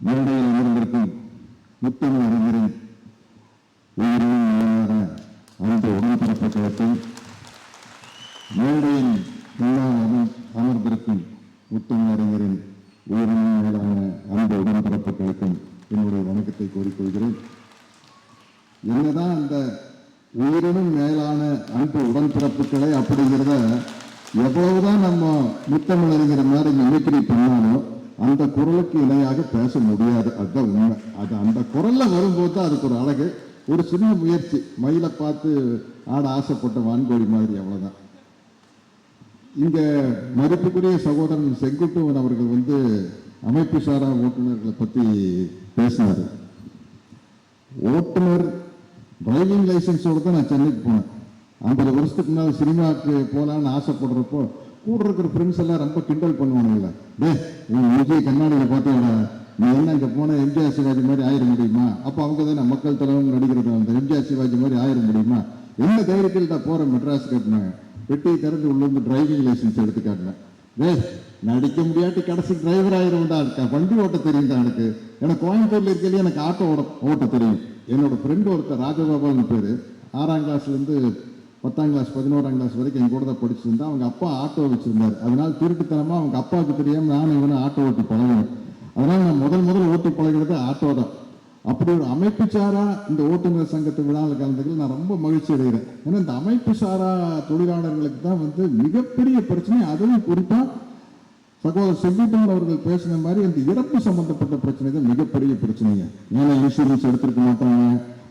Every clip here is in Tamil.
மேடையில் அமர்ந்திருக்கும் முத்தமிழ் அறிஞரின் உயிரினும் மேலான அந்த உடன்பிறப்புகளுக்கும் மேடையில் முன்னால் அமர்ந்திருக்கும் முத்தமிழ் அறிஞரின் உயிரினும் மேலான அந்த உடன்பிறப்புகளுக்கும் என்னுடைய வணக்கத்தை கோரிக்கொள்கிறேன். என்னதான் அந்த உயிரினும் மேலான அன்பு உடன்பிறப்புகளை அப்படிங்கிறத எவ்வளவுதான் நம்ம முத்தமிழ் அறிஞர் மாதிரி மிமிக்ரி பண்ணாலும் அந்த குரலுக்கு இணையாக பேச முடியாது. அதுதான் உண்மை. அது அந்த குரல்ல வரும்போது தான் அதுக்கு ஒரு அழகு. ஒரு சின்ன முயற்சி, மயிலை பார்த்து ஆட ஆசைப்பட்ட வான்கோழி மாதிரி, அவ்வளவுதான். இங்க மதிப்புக்குரிய சகோதரன் செங்குட்டுவன் அவர்கள் அமைப்பு சாரா ஓட்டுநர்களை பத்தி பேசினார். ஓட்டுநர் டிரைவிங் லைசன்ஸோட தான் நான் சென்னைக்கு போனேன். 50 வருஷத்துக்கு முன்னால் சினிமாவுக்கு போகலான்னு ஆசைப்படுறப்போ கூட இருக்கிற ஃப்ரெண்ட்ஸ் எல்லாம் ரொம்ப கிண்டல் பண்ணுவானுங்கள. விஜய் கண்ணாடியில் பார்த்தோட நீ என்ன இங்கே போன எம்ஜிஆர் சிவாஜி மாதிரி ஆயிட முடியுமா? அப்போ அவங்க தானே மக்கள் தலைவன் நடிக்கிறது, அந்த எம்ஜிஆர் சிவாஜி மாதிரி ஆயிட முடியுமா? என்ன தைரியத்தில் தான் போகிறேன் மெட்ராஸ் காட்டினாங்க. பெட்டி திறந்து உள்ள டிரைவிங் லைசன்ஸ் எடுத்து காட்டினேன். நடிக்க முடியாட்டி கடைசி டிரைவர் ஆயிரம் தான் இருக்கா, வண்டி ஓட்ட தெரியும் தான் எனக்கு. ஏன்னா கோயம்புத்தூர்ல இருக்கையிலேயே எனக்கு ஆட்டோ ஓட்ட தெரியும். என்னோட ஃப்ரெண்டு ஒருத்தர் ராஜகோபால்னு பேர், 6ஆம் கிளாஸ்லேருந்து 10ஆம் கிளாஸ் 11ஆம் கிளாஸ் வரைக்கும் என் கூட தான் படிச்சிருந்தா. அவங்க அப்பா ஆட்டோ வச்சிருந்தார். அதனால திருட்டுத்தனமா அவங்க அப்பாவுக்கு தெரியாமல் நானும் இவனை ஆட்டோ ஓட்டி பழகணும். அதனால நான் முதல் ஓட்டி பழகிறது ஆட்டோ தான். அப்படி ஒரு அமைப்பு சாரா இந்த ஓட்டுநர் சங்கத்து விழாவில் கலந்துக்கள் நான் ரொம்ப மகிழ்ச்சி அடைகிறேன். ஏன்னா இந்த அமைப்பு சாரா தொழிலாளர்களுக்கு தான் மிகப்பெரிய பிரச்சனை. அதுவும் குறிப்பா சகோதரர் செங்குட்டுவன் அவர்கள் பேசின மாதிரி இந்த இறப்பு சம்பந்தப்பட்ட பிரச்சனை தான் மிகப்பெரிய பிரச்சனைங்க. ஏன்னா இன்சூரன்ஸ் எடுத்திருக்க மாட்டாங்க,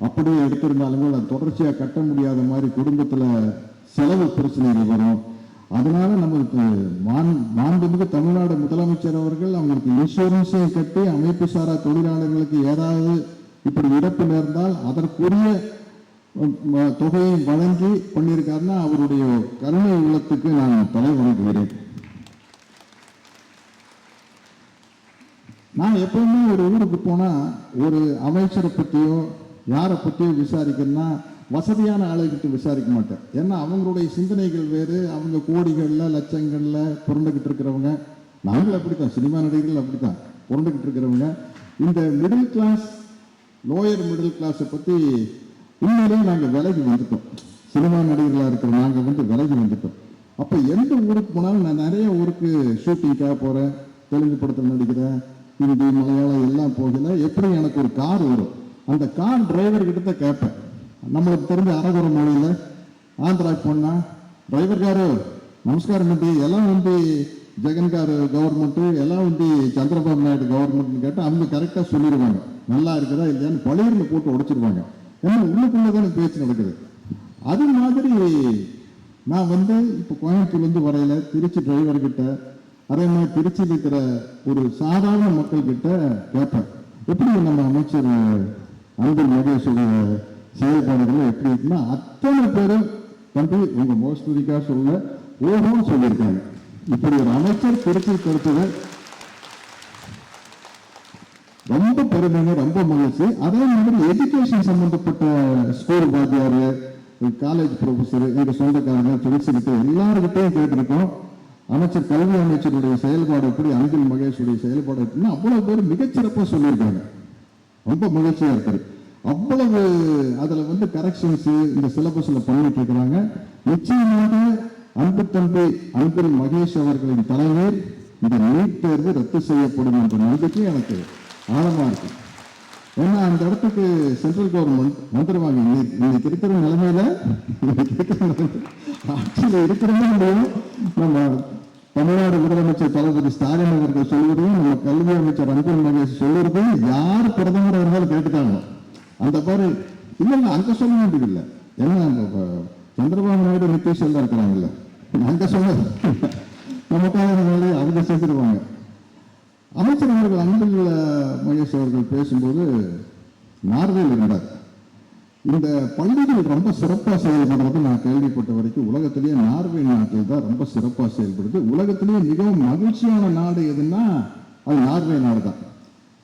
அப்படியே எடுத்திருந்தாலுமே அதை தொடர்ச்சியாக கட்ட முடியாத மாதிரி குடும்பத்தில் செலவு பிரச்சனைகள் வரும். அதனால நம்மளுக்கு மாண்புமிகு தமிழ்நாடு முதலமைச்சர் அவர்கள் அவங்களுக்கு இன்சூரன்ஸை கட்டி அமைப்பு சாரா தொழிலாளர்களுக்கு ஏதாவது இப்படி இறப்பு நேர்ந்தால் அதற்குரிய தொகையை வழங்கி பண்ணியிருக்காருன்னா அவருடைய கருணை உள்ளத்துக்கு நான் தலை வணங்குகிறேன். நான் எப்பவுமே ஒரு ஊருக்கு போனா ஒரு அமைச்சரை பற்றியோ யாரை பற்றியோ விசாரிக்கணும்னா வசதியான ஆளுகிட்ட விசாரிக்க மாட்டேன். ஏன்னா அவங்களுடைய சிந்தனைகள் வேறு, அவங்க கோடிகள்ல லட்சங்கள்ல புரண்டுகிட்டு இருக்கிறவங்க. நாங்கள் அப்படித்தான், சினிமா நடிகர்கள் அப்படித்தான் புரண்டுகிட்டு இருக்கிறவங்க. இந்த மிடில் கிளாஸ் லோயர் மிடில் கிளாஸை பற்றி உண்மையிலேயே நாங்கள் விலகி வந்துட்டோம். சினிமா நடிகர்களாக இருக்கிற நாங்கள் விலகி வந்துட்டோம். அப்போ எந்த ஊருக்கு போனாலும் நான் நிறைய ஊருக்கு ஷூட்டிங்காக போகிறேன், தெலுங்கு படத்தில் நடிக்கிறேன், ஹிந்தி மலையாளம் எல்லாம் போகல. எப்படி எனக்கு ஒரு கார் வரும், அந்த கார் டிரைவர் கிட்ட தான் கேட்பேன். நம்மளுக்கு தெரிஞ்ச அரகுர மொழியில் ஆந்திராக்கு போனா டிரைவர் காரு நமஸ்காரம் பண்ணி எல்லாம் ஜெகன் காரு கவர்மெண்ட்டு எல்லாம் சந்திரபாபு நாயுடு கவர்மெண்ட்னு கேட்டால் அவங்க கரெக்டாக சொல்லிடுவாங்க. நல்லா இருக்குதா இல்லையான்னு பழையில போட்டு உடைச்சிருவாங்க. ஏன்னா உள்ளுக்குள்ளதான பேச்சு நடக்குது. அது மாதிரி நான் இப்போ கோயம்புத்தூர்லேருந்து வரையில திருச்சி டிரைவர் கிட்ட, அதே மாதிரி திருச்சியில் இருக்கிற ஒரு சாதாரண மக்கள் கிட்ட கேட்பேன், எப்படி நம்ம அமைச்சர் அன்பில் மகேஷுடைய செயல்பாடுகள் எப்படி இருக்குன்னா அத்தனை பேரும் தம்பி உங்க மோஸ்துரிக்கா சொல்ல ஓஹோன்னு சொல்லியிருக்காங்க. இப்படி ஒரு அமைச்சர் திருச்சி கொடுத்தது ரொம்ப பெருமைங்க, ரொம்ப மகிழ்ச்சி. அதே மாதிரி எஜுகேஷன் சம்பந்தப்பட்ட ஸ்கூல் வாத்தியார், காலேஜ் ப்ரொஃபஸர், எங்க சொந்தக்காரங்க திருச்சிக்கிட்ட எல்லாருக்கிட்டையும் கேட்டிருக்கோம். அமைச்சர் கல்வி அமைச்சருடைய செயல்பாடு எப்படி, அன்பில் மகேஷுடைய செயல்பாடு எப்படின்னா அவ்வளவு பேர் மிகச்சிறப்பாக சொல்லியிருக்காங்க. ரொம்ப மகிழ்ச்சியா இருக்குது. அவ்வளவு அதுல கரெக்ஷன்ஸ் இந்த சிலபஸ்ல பண்ணிட்டு இருக்கிறாங்க. நிச்சயமாக அன்பு தம்பி அன்பில் மகேஷ் அவர்களின் தலைவர் இந்த நீட் தேர்வு ரத்து செய்யப்படும் என்ற நம்பிக்கை எனக்கு ஆழமா இருக்கு. ஏன்னா அந்த இடத்துக்கு சென்ட்ரல் கவர்மெண்ட் வந்துடுவாங்க. இன்னைக்கு இருக்கிற நிலைமையில ஆட்சியில் இருக்கிறதே நம்ம தமிழ்நாடு முதலமைச்சர் தளபதி ஸ்டாலின் அவர்கள் சொல்வதையும் நம்ம கல்வி அமைச்சர் அன்பில் மகேஷ் சொல்லுறதையும் யார் பிரதமர் இருந்தாலும் கேட்டுட்டாங்க. அந்த பாரு இல்லைங்க அங்க சொல்ல வேண்டியதில்லை. ஏன்னா சந்திரபாபு நாயுடு நிதிஷ் எல்லாம் இருக்கிறாங்கல்ல, அங்க சொன்னது நமக்காக அவங்க சேர்த்துருவாங்க. அமைச்சர் அவர்கள் அன்பில் மகேஷ் அவர்கள் பேசும்போது நார்வேல் இருந்தார். இந்த பள்ளிகள் ரொம்ப சிறப்பாக செயல்படுறது நான் கேள்விப்பட்ட வரைக்கும் உலகத்திலேயே நார்வே நாட்டில் தான் ரொம்ப சிறப்பாக செயல்படுது. உலகத்திலேயே மிகவும் மகிழ்ச்சியான நாடு எதுன்னா அது நார்வே நாடு தான்.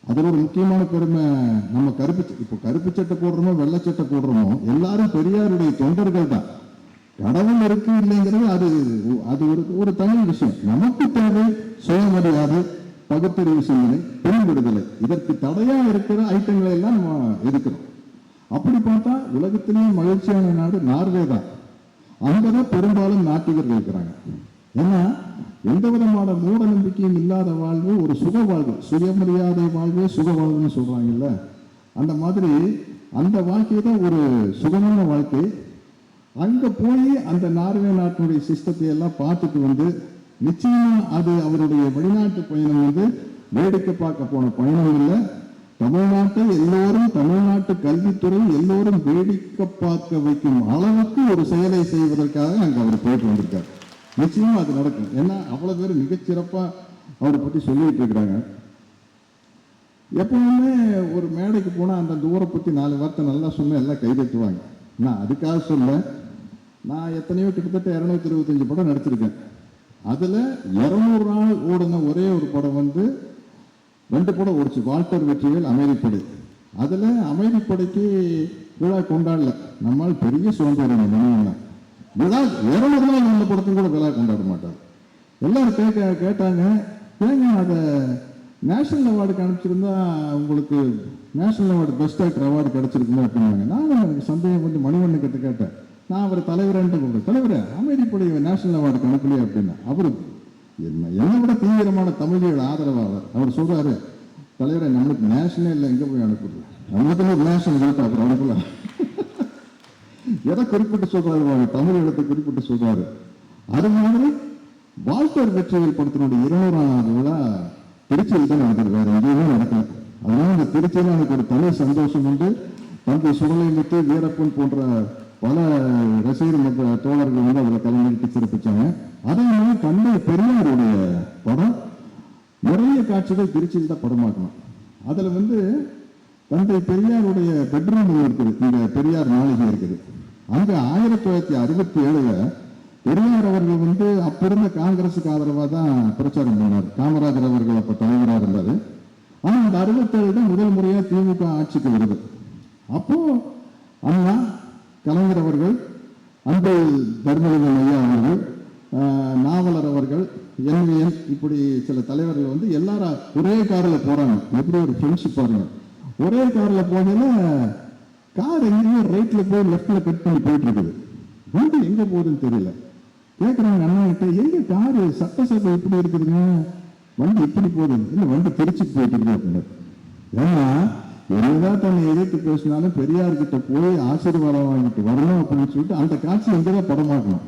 அதில் ஒரு முக்கியமான பெருமை, நம்ம கருப்பு சட்டை போடுறோமோ வெள்ளை சட்டை போடுறோமோ எல்லாரும் பெரியாருடைய தொண்டர்கள் தான். கடவுள் இருக்கு இல்லைங்கிறது அது ஒரு தனி விஷயம். நமக்கு தேவை சுயமரியாதை, பகுத்தறிவு சிந்தனை, பெண் விடுதலை, இதற்கு தடையா இருக்கிற ஐட்டங்களை எல்லாம் நம்ம எதுக்கிறோம். அப்படி பார்த்தா உலகத்திலேயே மகிழ்ச்சியான நாடு நார்வே தான். அங்கதான் பெரும்பாலும் நாத்திகர்கள் இருக்கிறாங்க. ஏன்னா எந்த விதமான மூட நம்பிக்கையும் இல்லாத வாழ்வு ஒரு சுக வாழ்வு, சுயமரியாதை வாழ்வு சுக வாழ்வுன்னு சொல்றாங்கல்ல, அந்த மாதிரி அந்த வாழ்க்கை தான் ஒரு சுகமான வாழ்க்கை. அங்க போய் அந்த நார்வே நாட்டினுடைய சிஸ்டத்தை எல்லாம் பார்த்துட்டு வந்து நிச்சயமா அது அவருடைய வெளிநாட்டு பயணம் வந்து வேடிக்கை பார்க்க போன பயணம் இல்லை. தமிழ்நாட்டை எல்லோரும், தமிழ்நாட்டு கல்வித்துறை எல்லோரும் வேடிக்கை பார்க்க வைக்கும் அளவுக்கு ஒரு செயலை செய்வதற்காக அங்க அவர் போயிட்டு வந்திருக்காரு. நிச்சயமா அது நடக்கும். ஏன்னா அவ்வளவு பேர் மிகச்சிறப்பா அவரை பற்றி சொல்லிட்டு இருக்கிறாங்க. எப்பவுமே ஒரு மேடைக்கு போனா அந்த ஊரை பத்தி 4 வார்த்தை நல்லா சொன்ன எல்லாம் கைதட்டுவாங்க. நான் அதுக்காக சொல்ல, நான் எத்தனையோ கிட்டத்தட்ட 225 படம் நடிச்சிருக்கேன். அதுல 200 நாள் ஓடின ஒரே ஒரு படம் வந்து 2 படம் ஓடிச்சு. வால்டர் வெற்றிவேல் அமைதிப்படை. அதுல அமைதிப்படைக்கு விழா கொண்டாடல. நம்மால் பெரிய சோம்பேறி மனிதன். விழா 200 நாள் உள்ள படத்துக்கு கூட விழா கொண்டாட மாட்டார். எல்லாரும் கேட்டாங்க, ஏங்க அதை நேஷனல் அவார்டுக்கு அனுப்பிச்சிருந்தா உங்களுக்கு national award best actor award கிடைச்சிருக்குங்க அப்படின்னாங்க. நானும் எனக்கு சந்தேகம் வந்து மணிவண்ணன் கிட்ட கேட்டேன். நான் அவர் தலைவரன்ட்டு கூப்பிட்டேன். தலைவரே, அமைதிப்படை நேஷனல் அவார்டுக்கு அனுப்பலையே அப்படின்னா, அவரு என்னை விட தீவிரமான தமிழியோட ஆதரவாளர். அவர் சொல்றாரு, தலைவரை நம்மளுக்கு நேஷனே இல்லை, எங்க போய் அனுப்புறது, நம்மளுக்கு ஒரு நேஷனல் கேட்டா அப்புறம் அனுப்பல. எதை குறிப்பிட்டு சொல்றாரு, தமிழ் இடத்தை குறிப்பிட்டு சொல்றாரு. அது மாதிரி வால்டர் வெற்றிவேல் படத்தினுடைய 200ஆவது விழா திருச்சியில் தான் நடக்குது, வேற எங்கேயுமே நடக்கல. அதனால இந்த திருச்சியில எனக்கு ஒரு தனி சந்தோஷம் உண்டு. தந்தை சுடலைமுத்து, வீரப்பன் போன்ற பல ரசிகர் மற்ற தோழர்கள் வந்து அதில் கலைஞருக்கு சிறப்பிச்சாங்க. அதே மாதிரி தந்தை பெரியாருடைய படம் நிறைய காட்சிகள் திருச்சியில் தான் படமாக்கணும். அதுல வந்து தந்தை பெரியாருடைய பெட்ரூம் இருக்குது, இந்த பெரியார் மாளிகை இருக்குது. அங்க 1967 பெரியார் அவர்கள் வந்து அப்ப இருந்த காங்கிரஸுக்கு ஆதரவாக தான் பிரச்சாரம் பண்ணார். காமராஜர் அவர்கள் அப்ப தலைவராக இருந்தாரு. ஆனா அந்த 67 தான் முதல் முறையா திமுக ஆட்சிக்கு வருது. அப்போ அண்ணா, கலைஞர் அவர்கள், அன்பு தர்மலிங்கம் ஐயா அவர்கள், நாவலர் அவர்கள், NVN, இப்படி சில தலைவர்கள் வந்து எல்லாரும் ஒரே காரில் போறாங்க. எப்படி ஒரு ஃப்ரெண்ட்ஷிப் பாருங்க. ஒரே காரில் போகல, கார் எங்கேயோ ரைட்ல போய் லெஃப்ட்ல கட் பண்ணி போயிட்டு இருக்குது. வண்டி எங்க போகுதுன்னு தெரியல. கேட்குறாங்க அண்ணா கிட்ட, எங்க காரு சட்டசபை இப்படி இருக்குதுங்க, வண்டி இப்படி போகுது, இல்லை வண்டி திருச்சிக்கு போயிட்டு இருக்குது அப்படின்னு. ஏன்னா என்னதான் தன்னை எதிர்த்து பேசினாலும் பெரியார்கிட்ட போய் ஆசீர்வாதம் வாங்கிட்டு வரணும் அப்படின்னு சொல்லிட்டு அந்த காட்சி எங்கதான் படமாக்கணும்.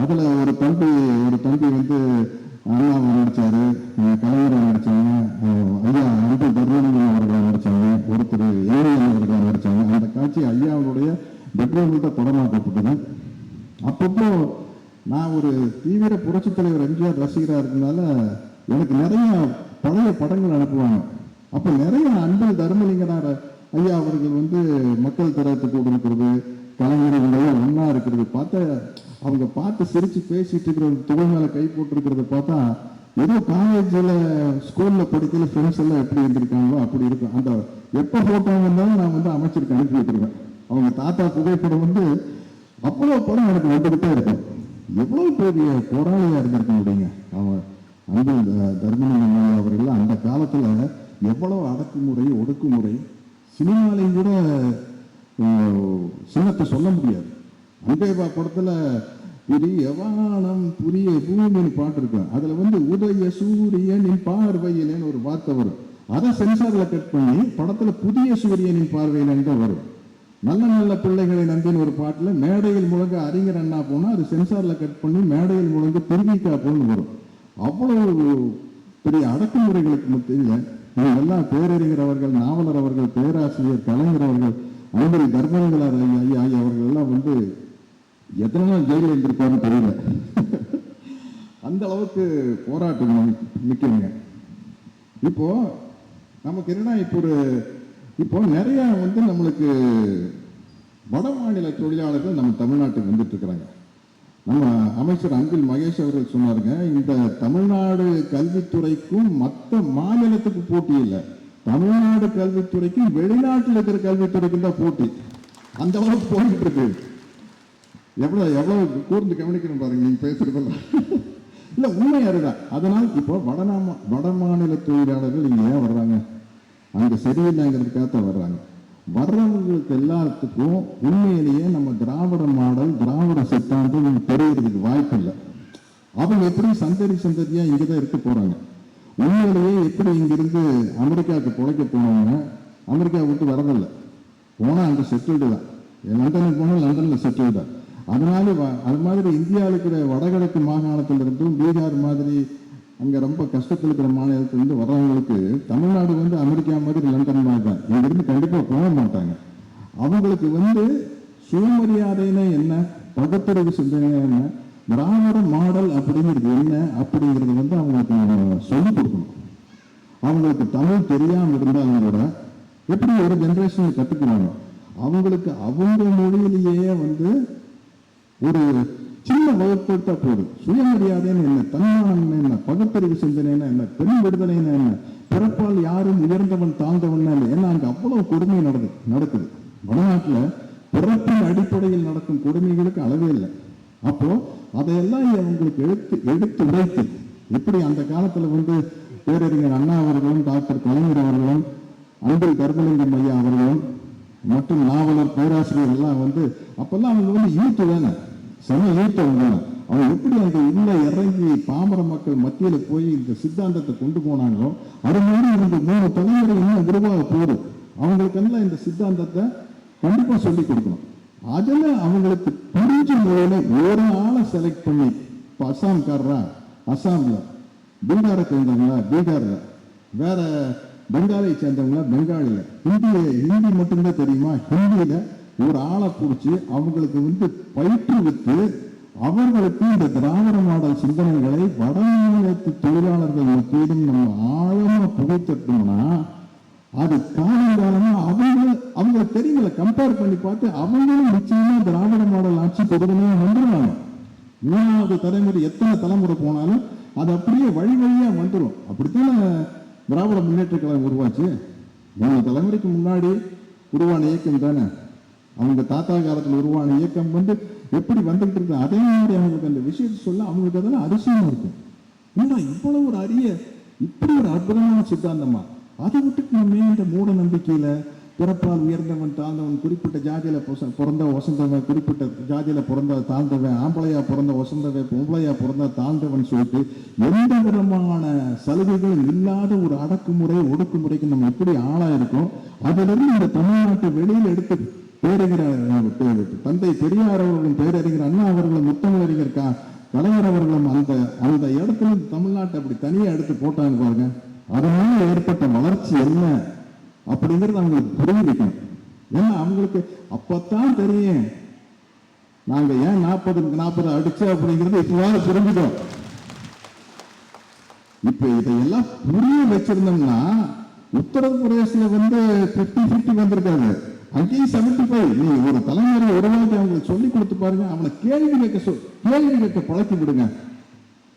அதுல ஒரு தம்பி வந்து அண்ணாவை நடிச்சாரு, கலைஞரை நடிச்சாங்க, ஐயா அன்பு தர்மலிங்கம் அவர்களை நடிச்சாங்க, ஒருத்தர் ஏழையன் அவர்களை நடிச்சாங்க. அந்த காட்சி ஐயாவுடைய பெட்ரூமில் தான் படமாக்கப்பட்டது. அப்பப்போ நான் ஒரு தீவிர புரட்சி தலைவர் எம்ஜிஆர் ரசிகராக இருக்கிறதுனால எனக்கு நிறைய பழைய படங்கள் அனுப்புவாங்க. அப்போ நிறைய அன்பு தர்மலிங்கனார் ஐயா அவர்கள் வந்து மக்கள் திறத்துக்கு கொடுக்கிறது, கலைஞர்களுடைய ஒன்னா இருக்கிறது பார்த்தா, அவங்க பார்த்து சிரிச்சு பேசிட்டு இருக்கிற துணை மேல கை போட்டுருக்கிறத பார்த்தா ஏதோ காலேஜில் ஸ்கூல்ல படிக்கிற ஃப்ரெண்ட்ஸ் எல்லாம் எப்படி இருந்திருக்காங்களோ அப்படி இருக்கும். அந்த எப்போ போட்டோ வந்தாலும் நான் வந்து அமைச்சருக்கு அனுப்பி விட்டுருவேன். அவங்க தாத்தா புகைப்படம் வந்து அவ்வளோ படம் எனக்கு வந்துகிட்டே இருக்கும். எவ்வளவு பெரிய போராளியா இருந்திருக்க முடியுங்க. அவன் அன்பு தர்மலிங்கம் அவர்கள் அந்த காலத்துல எவ்வளவு அடக்குமுறை, ஒடுக்குமுறை, சினிமாலையும் கூட சின்னத்தை சொல்ல முடியாது. அன்பேபா படத்துல புரிய வானம் புரிய பூமின்னு பாட்டு இருக்கும். அதுல வந்து உதய சூரியனின் பார்வையிலேன்னு ஒரு வார்த்தை வரும். அதை சென்சார்ல கட் பண்ணி படத்துல புதிய சூரியனின் பார்வையிலேன்னு தான் வரும். நல்ல நல்ல பிள்ளைகளை நம்பின்னு ஒரு பாட்டுல மேடையில் முழங்க அறிஞர் அண்ணா போனா அது சென்சார்ல கட் பண்ணி மேடையில் முழங்க திருவிக்கா போன்னு வரும். அவ்வளவு பெரிய அடக்குமுறைகளுக்கு மத்தியில் எல்லாம் பேரறிஞர் அவர்கள், நாவலர் அவர்கள், பேராசிரியர் கலைஞர் அவர்கள், அன்பரி தர்மலிங்கனார் ஐயா அவர்கள் எல்லாம் வந்து எத்தனை நாள் ஜெயிலில் இருந்திருப்பாருன்னு தெரியல. அந்த அளவுக்கு போராட்டம் நிற்குங்க. இப்போ நமக்கு என்னன்னா, இப்போ நிறைய வந்து நம்மளுக்கு வட மாநில தொழிலாளர்கள் நம்ம தமிழ்நாட்டுக்கு வந்துட்டு இருக்கிறாங்க. நம்ம அமைச்சர் அன்பில் மகேஷ் அவர்கள் சொன்னாருங்க, இந்த தமிழ்நாடு கல்வித்துறைக்கும் மற்ற மாநிலத்துக்கு போட்டி இல்லை, தமிழ்நாடு கல்வித்துறைக்கும் வெளிநாட்டில் இருக்கிற கல்வித்துறைக்கும் தான் போட்டி. அந்த அளவுக்கு போயிட்டு இருக்கு. எவ்வளவு கூர்ந்து கவனிக்கணும் பாருங்க நீங்க பேசுறதெல்லாம். இல்ல உண்மை அதுதான். அதனால் இப்போ வட மாநில தொழிலாளர்கள் இங்க ஏன் வர்றாங்க? அங்க சரியில்லைங்கிறதுக்காக வர்றாங்க. வர்றவங்களுக்கு எல்லாத்துக்கும் உண்மையிலேயே நம்ம திராவிட மாடல், திராவிட சித்தாந்தம் தெரியறதுக்கு வாய்ப்பு இல்லை. அவங்க எப்படி சந்ததியா இங்கதான் இருக்க போறாங்க. உண்மையிலேயே எப்படி இங்கிருந்து அமெரிக்காவுக்கு பிழைக்க போனவங்க அமெரிக்கா விட்டு வரதில்லை. போனா அங்க செட்டில்டு தான். லண்டனுக்கு போனா லண்டன்ல செட்டில்டு தான். அதனால அது மாதிரி இந்தியாவில் இருக்கிற வடகிழக்கு மாகாணத்திலிருந்தும் பீகார் மாதிரி அங்க ரொம்ப கஷ்டத்தில் இருக்கிற மாநிலத்திலிருந்து வர்றவங்களுக்கு தமிழ்நாடு வந்து அமெரிக்கா மாதிரி லண்டன் மாதிரி தான். இங்கிருந்து கண்டிப்பா போக மாட்டாங்க. அவங்களுக்கு சுயமரியாதைன்னு என்ன, பகுத்தறிவு சிந்தனை என்ன, திராவிட மாடல் அப்படிங்கிறது என்ன அப்படிங்கிறது அவங்களுக்கு நம்ம சொல்லிக் கொடுக்கணும். அவங்களுக்கு தமிழ் தெரியாம இருந்தாலும் கூட எப்படி ஒரு ஜெனரேஷன் கத்துக்குவாங்க. அவங்களுக்கு அவங்க மொழியிலேயே ஒரு சின்ன வகுப்படுத்தா போதும். சுயமரியாதைன்னு என்ன, தன்மானம் என்ன, பகுத்தறிவு சிந்தனைன்னா என்ன, பெண் விடுதலைன்னு என்ன, பிறப்பால் யாரும் உயர்ந்தவன் தாழ்ந்தவன் இல்லை. ஏன்னா அங்க அவ்வளவு கொடுமை நடக்குது. வடநாட்டுல பிறப்பின் அடிப்படையில் நடக்கும் கொடுமைகளுக்கு அளவே இல்லை. அப்போ அதையெல்லாம் அவங்களுக்கு எடுத்து உரைத்து எப்படி அந்த காலத்துல பேரறிஞர் அண்ணா அவர்களும் டாக்டர் கலைஞர் அவர்களும் அன்பில் கருதலிங்கம் ஐயா அவர்களும் மற்றும் நாவலர் பேராசிரியர் எல்லாம் அப்பெல்லாம் அவங்க யூத்து தானே, செம யூத்து. அவங்க எப்படி அந்த உள்ள இறங்கி பாமர மக்கள் மத்தியில போய் இந்த சித்தாந்தத்தை கொண்டு போனாங்களோ அது மாதிரி இந்த 3 தலைமுறை இன்னும் உருவாக போகுது. அவங்களுக்கெல்லாம் இந்த சித்தாந்தத்தை கண்டிப்பா சொல்லி கொடுக்கணும். அதுல அவங்களுக்கு புரிஞ்ச முறையில ஒரு ஆளை செலக்ட் பண்ணி, இப்ப அசாம்காரரா அசாம்ல, பீகாரை சேர்ந்தவங்களா பீகார்ல, வேற பெங்காலியை சேர்ந்தவங்களா பெங்காலில, ஹிந்தி மட்டும்தான் தெரியுமா ஹிந்தியில ஒரு ஆளை பிடிச்சி அவங்களுக்கு பயிற்றுவித்து அவர்களுக்கு இந்த திராவிட மாடல் சிந்தனைகளை வட மாநிலத்து தொழிலாளர்கள் மத்தியிலும் நம்ம ஆழமா புகைத்தட்டோம்னா அது காலங்காலமா அவங்களுக்கு தெரியல. கம்பேர் பண்ணி பார்த்து அவங்களும் நிச்சயமா திராவிட மாடல் ஆட்சி கொடுக்கணும் வந்துடுவாங்க. 3வது தலைமுறை எத்தனை தலைமுறை போனாலும் அது அப்படியே வழி வழியா வந்துடும். அப்படித்தானே திராவிட முன்னேற்ற கழகம் உருவாச்சு. 3 தலைமுறைக்கு முன்னாடி உருவான இயக்கம் தானே. அவங்க தாத்தா காலத்தில் உருவான இயக்கம் எப்படி வந்துகிட்டு இருக்கு. அதே மாதிரி அவங்களுக்கு அந்த விஷயத்தை சொல்ல அவங்களுக்கு அதெல்லாம் அதிசயமா இருக்கும். ஏன்னா இவ்வளவு ஒரு அரிய இப்படி ஒரு அற்புதமான சித்தாந்தமா அதை விட்டுட்டு நம்ம இந்த மூட நம்பிக்கையில பிறப்பால் உயர்ந்தவன் தாழ்ந்தவன், குறிப்பிட்ட ஜாதியில பிறந்த வசந்தவன், குறிப்பிட்ட ஜாதியில பிறந்த தாழ்ந்தவன், ஆம்பளையா பிறந்த வசந்தவன், பொம்பளையா பிறந்த தாழ்ந்தவன் சொல்லிட்டு எந்த விதமான சலுகைகளும் இல்லாத ஒரு அடக்குமுறை ஒடுக்குமுறைக்கு நம்ம எப்படி ஆளா இருக்கோம். அதுல இருந்து இந்த தமிழ்நாட்டை வெளியில் எடுத்து தந்தை பெரியார் அவர்களும் பேரறிஞர் அண்ணா அவர்களும் முத்தமிழறிஞர் கலைஞர் அவர்களும் அந்த இடத்துல தமிழ்நாட்டை அப்படி தனியா எடுத்து போட்டாங்க பாருங்க. அதனால ஏற்பட்ட வளர்ச்சி என்ன அப்படிங்கிறது அவங்களுக்கு புரிய வைக்கணும். ஏன்னா அவங்களுக்கு அப்பத்தான் தெரியும் நாங்க ஏன் 40 அடிச்சு அப்படிங்கிறது இப்பவாறு புரிஞ்சுட்டோம். இப்ப இதையெல்லாம் புரிய வச்சிருந்தோம்னா உத்தரப்பிரதேசல 50-50 வந்திருக்காங்க, அங்கேயும் 75. நீ ஒரு தலைமுறை உருவாக்கி அவங்களுக்கு சொல்லி கொடுத்து பாருங்க. அவனை கேள்வி கேட்க பழக்கி விடுங்க,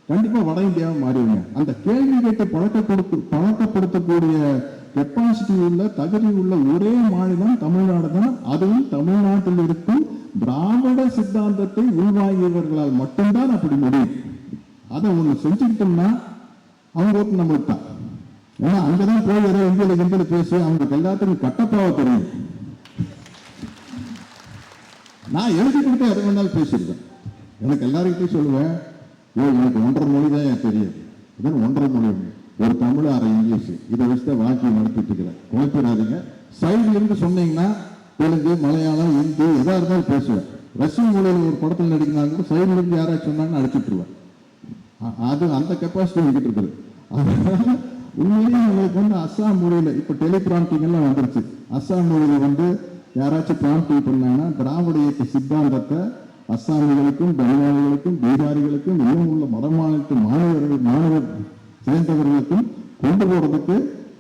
கண்டிப்பா வட இந்தியாவை மாறிடுங்க. அந்த கேள்வி கேட்டு பழக்கப்படுத்தக்கூடிய கெப்பாசிட்டி உள்ள தகுதி உள்ள ஒரே மாநிலம் தமிழ்நாடு தான். அதுவும் தமிழ்நாட்டில் இருக்கும் திராவிட சித்தாந்தத்தை உள்வாங்கியவர்களால் மட்டும்தான் அப்படி முடியும். அதை ஒண்ணு செஞ்சுக்கிட்டோம்னா அவங்க ஓட்டு நம்மளுக்கு தான். ஏன்னா அங்கதான் போய் ஏதோ இந்தியில பேசி அவங்களுக்கு எல்லாத்துக்கும் கட்டப்பாவ தெரியும். நான் எழுதி கொடுத்து எதை வேணாலும் பேசியிருக்கேன். எனக்கு எல்லாருக்கிட்டையும் சொல்லுவேன், எனக்கு 1.5 மொழி தான் தெரியும். 1.5 மொழி, ஒரு தமிழ் 6 இங்கிலீஷ், இதை வச்சுதான் வாக்கியம் நடத்திட்டு இருக்கிறேன். குழப்பிடாதீங்க. சைட்ல இருந்து சொன்னீங்கன்னா தெலுங்கு, மலையாளம், ஹிந்தி எதா இருந்தாலும் பேசுவேன். ரஷ்யன் மொழியில் ஒரு படத்தில் நடிக்கிறாங்க கூட சைட்ல இருந்து யாராச்சும் சொன்னாங்கன்னா அடிச்சுட்டுருவேன். அது அந்த கெப்பாசிட்டி எங்கிட்ட இருக்குது. உண்மையிலேயே உங்களுக்கு அஸ்ஸாம் மொழியில இப்ப டெலிபிராம்டிங் எல்லாம் வந்துருச்சு. அஸ்ஸாம் மொழியில யாராச்சும் பிராம்டிங் பண்ணாங்கன்னா திராவிட இயக்க சித்தாந்தத்தை அஸ்ஸாமிகளுக்கும், பெங்காலிகளுக்கும், பீகாரிகளுக்கும், இன்னும் உள்ள வடமாநிலத்து மாணவர் சேர்ந்தவர்களுக்கும் கொண்டு போறதுக்கு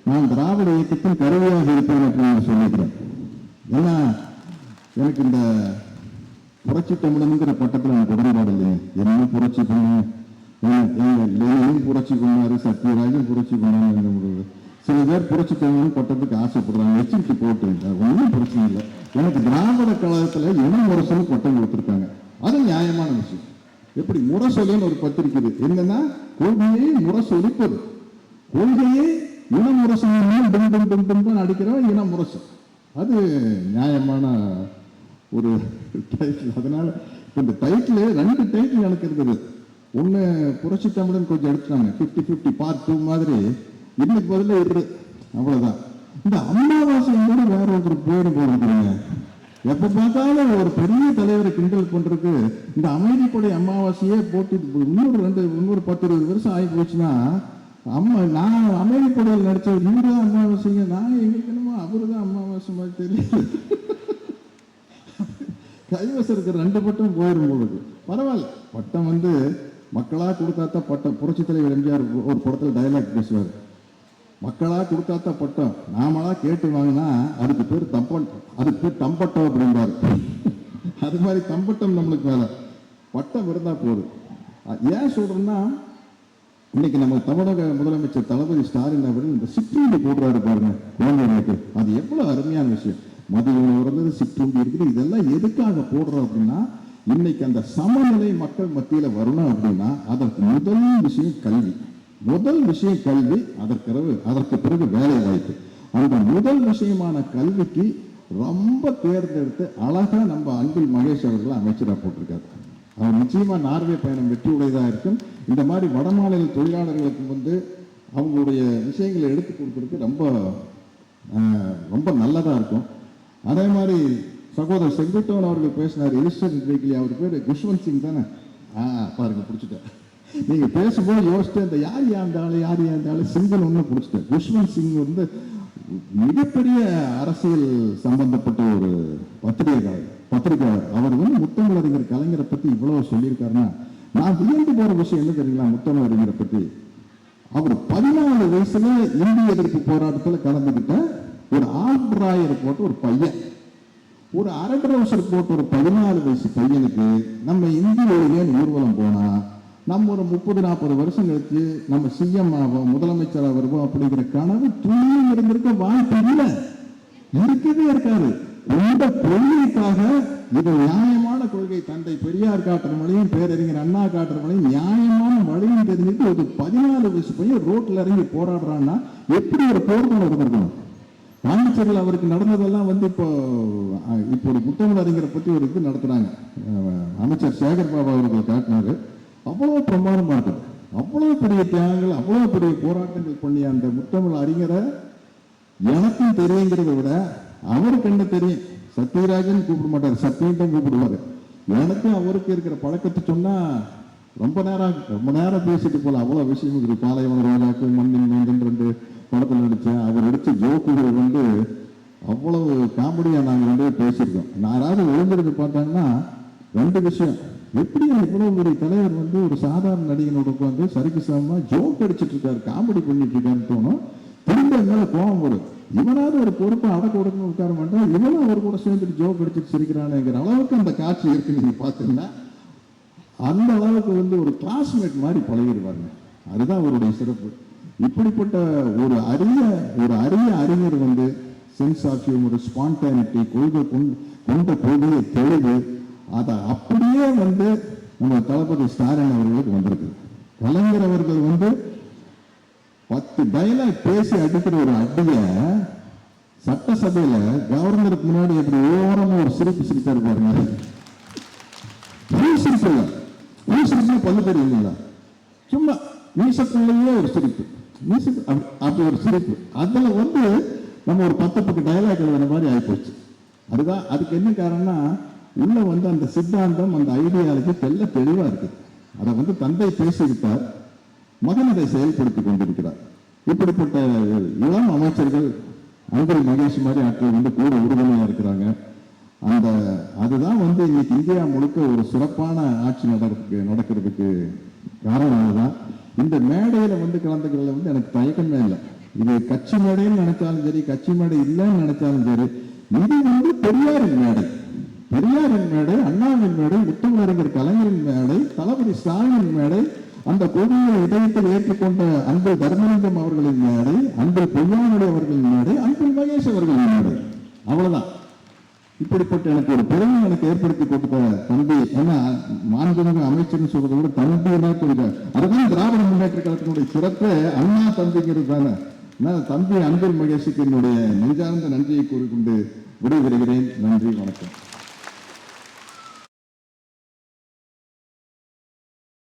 நான் திராவிட இயக்கத்தின் கருவியாக இருப்பேன் அப்படின்னு சொல்லிக்கிறேன். ஏன்னா எனக்கு இந்த புரட்சி தமிழனுங்கிற பட்டத்தில் எனக்கு உடன்பாடு இல்லைங்க. என்ன புரட்சி பண்ண லெனினும் புரட்சி பண்ணாரு, சத்யராஜும் புரட்சி பண்ணாரு. சில பேர் புரட்சி தமிழன் பட்டத்துக்கு ஆசைப்படுறாங்க, வச்சுட்டு போட்டு ஒன்றும் பிரச்சனை இல்லை. எனக்கு திராவிட கழகத்துல இனம் அரசு பட்டம் கொடுத்துருக்காங்க, அது நியாயமான விஷயம். எப்படி முரசொலின்னு ஒரு பத்திரிக்கை இருக்கு. என்னன்னா கொள்கையை முரசொலிப்பது, கொள்கையை இனமுரசு அடிக்கிறவன் இனமுரசு. அது நியாயமான ஒரு டைட்டில். அதனால இந்த டைட்டில் 2 டைட்டில் எனக்கு இருக்குது. ஒன்று புரட்சி தமிழன் கொஞ்சம் எடுத்துட்டாங்க 50-50 பார்ட் 2 மாதிரி, இன்னைக்கு பதில் இரு அவ்வளோதான். இந்த அமாவாசை கூட வேற ஒரு பேரு போடுறீங்க. எப்போ பார்த்தாலும் ஒரு பெரிய தலைவரை கிண்டல் பண்றதுக்கு இந்த அமைதிப்படை அமாவாசையே போட்டு இன்னொரு 10-20 வருஷம் ஆகி போச்சுன்னா, நான் அமைதிப்படையில் நடிச்சவர் இவரு தான் அமாவாசைங்க, நான் எங்களுக்கு என்னமோ அவரு தான் அமாவாசை மாதிரி தெரியல. கைவசம் இருக்கிற 2 பட்டம் போயிடும் போகுது. பரவாயில்ல, பட்டம் வந்து மக்களா கொடுக்காத பட்டம். புரட்சி தலைவர் எம்ஜிஆர் ஒரு படத்துல டயலாக் பேசுவார், மக்களா கொடுக்காத பட்டம் நாமளா கேட்டு வாங்கினா அதுக்கு பேர் தம்பட்டம் அப்படின்பாரு. அது மாதிரி தம்பட்டம் நம்மளுக்கு வேலை, பட்டம் இருந்தா போதும். ஏன் சொல்றேன்னா, இன்னைக்கு நம்ம தமிழக முதலமைச்சர் தளபதி ஸ்டாலின் அவர்கள் இந்த சிற்றுண்டி போடுறாரு பாருங்க குழந்தைகளுக்கு, அது எவ்வளவு அருமையான விஷயம். மதியம் உறந்தது, சிற்றுண்டி இருக்குது, இதெல்லாம் எதுக்காக போடுறோம் அப்படின்னா, இன்னைக்கு அந்த சமநிலை மக்கள் மத்தியில வரணும் அப்படின்னா அதற்கு முதல் விஷயம் கல்வி. முதல் விஷயம் கல்வி, அதற்கு பிறகு வேலை வாய்ப்பு. அந்த முதல் விஷயமான கல்விக்கு ரொம்ப தேர்ந்தெடுத்து அழகா நம்ம அன்பில் மகேஷ் அவர்கள் அமைச்சராக போட்டிருக்காரு. அவர் நிச்சயமா நார்வே பயணம் வெற்றி உடையதாக இருக்கும். இந்த மாதிரி வடமாநில தொழிலாளர்களுக்கு வந்து அவங்களுடைய விஷயங்களை எடுத்து கொடுக்கறதுக்கு ரொம்ப நல்லதா இருக்கும். அதே மாதிரி சகோதரர் செங்குட்டவன் அவர்கள் பேசினார். எலிஸ்டன் வீக்லி, அவர் பேர் குஷ்வந்த் சிங் தானே? பாருங்க பிடிச்சிட்டேன். நீங்க பேசும்போது யோசிச்சு அந்த யார் இருந்தாலும் சிங்கல் ஒன்று பிடிச்சிட்டேன். குஷ்வந்த் சிங் வந்து மிகப்பெரிய அரசியல் சம்பந்தப்பட்ட ஒரு பத்திரிகையாளர். அவர் வந்து முத்தமிழறிஞர் கலைஞரை பத்தி இவ்வளவு சொல்லியிருக்காருன்னா, நான் வியந்து போற விஷயம் என்ன தெரியுங்களா? முத்தமிழறிஞரை பத்தி அவர் 14 வயசுல இந்திய எதிர்ப்பு போராட்டத்தில் கலந்துகிட்ட ஒரு ஆல்ராயர் போட்ட ஒரு பையன், ஒரு அரை ட்ரௌசர் போட்ட ஒரு 14 வயசு பையனுக்கு நம்ம இந்திய ஊர்வலம் போனா நம்ம ஒரு 30-40 வருஷம் கழிச்சு நம்ம சிஎம் ஆகும், முதலமைச்சர் வருவோம் அப்படிங்கிற கனவு துணி இருந்திருக்க வாய்ப்பு இல்லை, இருக்கவே இருக்காது. இந்த கொள்கைக்காக, இது நியாயமான கொள்கை, தந்தை பெரியார் காட்டுற மொழியும் பேரறிஞர் அண்ணா காட்டுற மொழியும் நியாயமான வழியும் தெரிஞ்சுட்டு ஒரு 14 வயசு பையன் ரோட்ல இறங்கி போராடுறான்னா எப்படி ஒரு போர்க்குணம் இருந்திருக்கணும்? பாண்டிச்சேரியில் அவருக்கு நடந்ததெல்லாம் வந்து இப்போ ஒரு முத்தமிழறிஞரை பத்தி ஒரு இது நடத்துறாங்க. அமைச்சர் சேகர் பாபா அவர்கள் காட்டினாரு. அவ்வளவு பிரமாதமா இருக்குது. அவ்வளவு பெரிய தியாகங்கள், அவ்வளவு பெரிய போராட்டங்கள் பண்ணி அந்த முத்தமிழ் அறிஞரை எனக்கும் தெரியுங்கிறத விட அவருக்கு என்ன தெரியும். சத்யராஜன் கூப்பிட மாட்டார், சத்தியம் தான் கூப்பிடுவாரு. எனக்கும் அவருக்கு இருக்கிற பழக்கத்தை சொன்னா ரொம்ப நேரம் பேசிட்டு போல. அவ்வளவு விஷயம் இருக்குது. பாலைவன ரோஜாக்கு, மண்ணின் மைந்தன் 2 படத்தில் நடிச்சேன். அவர் நடிச்ச ஜோக்குகள் வந்து அவ்வளவு காமெடியா நாங்கள் 2 பேசியிருக்கோம். யாராவது எழுந்திருந்து பார்த்தாங்கன்னா 2 விஷயம், எப்படி இவ்வளவு ஒரு தலைவர் வந்து ஒரு சாதாரண நடிகனோட உட்காந்து சரிக்கு சமமா ஜோக் அடிச்சுட்டு இருக்காரு, காமெடி பண்ணிட்டு இருக்காருன்னு தோணும். திரும்ப மேல கோபம் வரும். இவனாவது ஒரு பொறுப்பை அடக்க உடனே உட்கார மாட்டான், இவனும் அவர் கூட சேர்ந்துட்டு ஜோக் அடிச்சுட்டு சிரிக்கிறானுங்கிற அளவுக்கு அந்த காட்சி இருக்கு. நீங்க பாத்தீங்கன்னா அந்த அளவுக்கு வந்து ஒரு கிளாஸ்மேட் மாதிரி பழகிடுவாங்க. அதுதான் அவருடைய சிறப்பு. இப்படிப்பட்ட ஒரு அரிய அறிஞர் வந்து சென்ஸ் ஆஃப் ஹியூமர், ஸ்பான்டானிட்டி, கொள்கையை தெளிவு, அதை அப்படியே வந்து நம்ம தளபதி ஸ்டாலின் அவர்களுக்கு வந்திருக்கு. கலைஞர் அவர்கள் வந்து 10 டயலாக் பேசி அடிக்கிற ஒரு அடிய சட்டசபையில கவர்னருக்கு முன்னாடி எப்படி ஓரமா ஒரு சிரிப்பாரு பாருங்க. பல்லு தெரியுங்களா? சும்மா மீசக்குள்ளேயே ஒரு சிரிப்பு, அப்படி ஒரு சிரிப்பு. அதுல வந்து நம்ம ஒரு 10 டயலாக் எழுதுற மாதிரி ஆயிப்போச்சு. அதுக்கு என்ன காரணம்னா, உள்ள வந்து அந்த சித்தாந்தம், அந்த ஐடியாலஜி தெளிவா இருக்கு. அதை வந்து தந்தை பேசிவிட்டார், மகன் அதை செயல்படுத்தி கொண்டிருக்கிறார். இப்படிப்பட்ட இளம் அமைச்சர்கள் அன்பில் மகேஷ் மாதிரி ஆட்கள் வந்து கூட உறுதுணையா இருக்கிறாங்க. அதுதான் வந்து இன்னைக்கு இந்தியா முழுக்க ஒரு சிறப்பான ஆட்சி நடக்கிறதுக்கு காரணம். அதுதான் இந்த மேடையில வந்து கலந்துக்கிறதுல வந்து எனக்கு தயக்கமே இல்லை. இது கட்சி மேடைன்னு நினைச்சாலும் சரி, கட்சி மேடை இல்லைன்னு நினைச்சாலும் சரி, இது வந்து பெரியாரின் மேடை, அண்ணாவின் மேடை, முத்தமிழறிஞர் கலைஞரின் மேடை, தளபதி ஸ்டாலின் மேடை, அந்த கொடியை இதயத்தில் ஏற்றுக்கொண்ட அன்பில் தர்மலிங்கம் அவர்களின் மேடை, அன்பில் பொய்யாமொழி அவர்களின் மேடை, அன்பில் மகேஷ் அவர்களின் மேடை. அவ்வளவுதான். இப்படிப்பட்ட எனக்கு ஒரு பெருமை எனக்கு ஏற்படுத்தி கொடுத்த தம்பி, ஏன்னா மாண்புமிகு அமைச்சர்னு சொல்றதை விட தம்பினா கொஞ்சம், அதுதான் திராவிட முன்னேற்ற கழகத்தினுடைய சிறப்பே அண்ணா தம்பிங்கிறது தானே. தம்பி அன்பில் மகேஷுக்கு என்னுடைய நெஞ்சார்ந்த நன்றியை கூறிக்கொண்டு விடைபெறுகிறேன். நன்றி, வணக்கம்.